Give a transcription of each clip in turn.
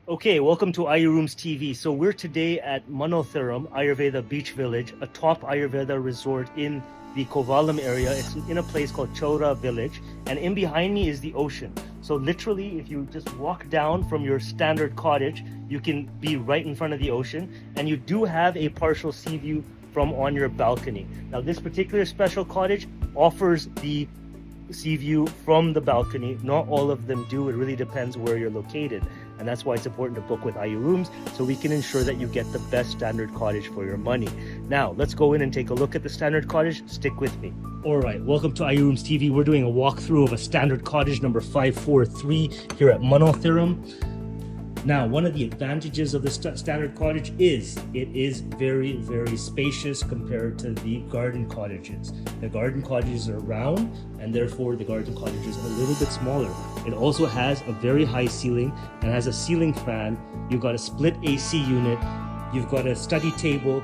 Okay, welcome to Ayurooms TV. So we're today at Manaltheeram Ayurveda Beach Village, a top Ayurveda resort in the Kovalam area. It's in a place called 𝐁𝐎𝐿 Village, and in behind me is the ocean. So literally, if you just walk down from your Standard Cottage, you can be right in front of the ocean, and you do have a partial sea view from on your balcony. Now, this particular special cottage offers the sea view from the balcony. Not all of them do. It really depends where you're located. And that's why it's important to book with Ayurooms, so we can ensure that you get the best Standard Cottage for your money. Now, let's go in and take a look at the Standard Cottage. Stick with me. All right, welcome to Ayurooms TV. We're doing a walkthrough of a Standard Cottage number 543 here at Manaltheeram. Now, one of the advantages of the Standard Cottage is it is very, very spacious compared to the garden cottages. The garden cottages are round, and therefore the garden cottages are a little bit smaller. It also has a very high ceiling and has a ceiling fan. You've got a split AC unit. You've got a study table.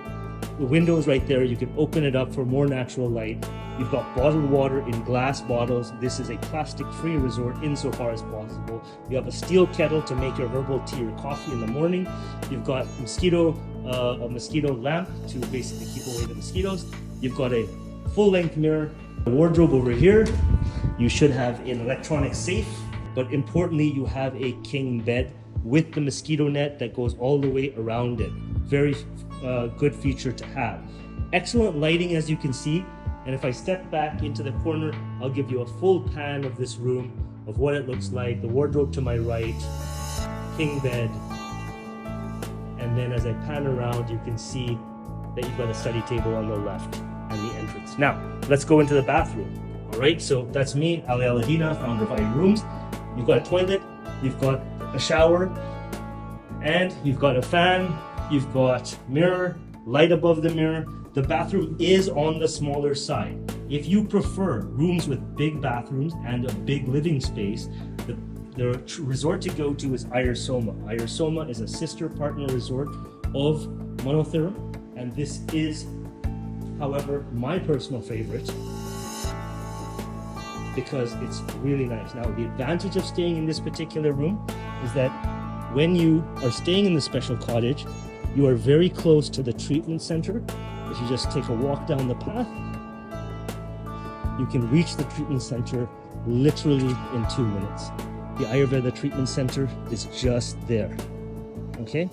The windows right there, you can open it up for more natural light. You've got bottled water in glass bottles. This is a plastic-free resort insofar as possible. You have a steel kettle to make your herbal tea or coffee in the morning. You've got a mosquito lamp to basically keep away the mosquitoes. You've got a full-length mirror, a wardrobe over here. You should have an electronic safe, but importantly, you have a king bed with the mosquito net that goes all the way around it. Very good feature to have. Excellent lighting, as you can see. And if I step back into the corner, I'll give you a full pan of this room, of what it looks like. The wardrobe to my right, king bed. And then as I pan around, you can see that you've got a study table on the left and the entrance. Now, let's go into the bathroom. All right, so that's me, Aly Alidina, founder of Ayurooms. You've got a toilet, you've got a shower, and you've got a fan, you've got mirror, light above the mirror. The bathroom is on the smaller side. If you prefer rooms with big bathrooms and a big living space, the resort to go to is Soma. Soma is a sister partner resort of Manaltheeram, and this is, however, my personal favorite because it's really nice. Now, the advantage of staying in this particular room is that when you are staying in the special cottage, you are very close to the treatment center. If you just take a walk down the path, you can reach the treatment center literally in 2 minutes. The Ayurveda treatment center is just there. Okay?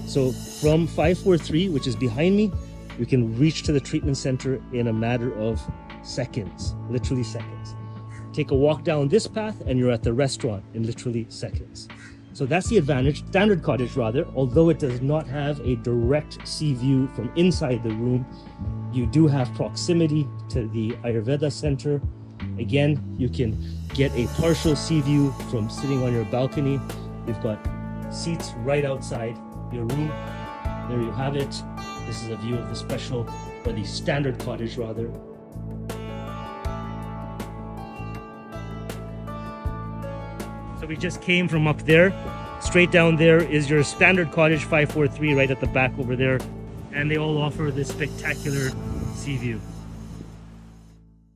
So from 543, which is behind me, you can reach to the treatment center in a matter of seconds, literally seconds. Take a walk down this path and you're at the restaurant in literally seconds. So that's the advantage. Standard Cottage, rather, although it does not have a direct sea view from inside the room, you do have proximity to the Ayurveda Center. Again, you can get a partial sea view from sitting on your balcony. You've got seats right outside your room. There you have it. This is a view of the special, or the Standard Cottage, rather. So we just came from up there. Straight down there is your Standard Cottage 543 right at the back over there. And they all offer this spectacular sea view.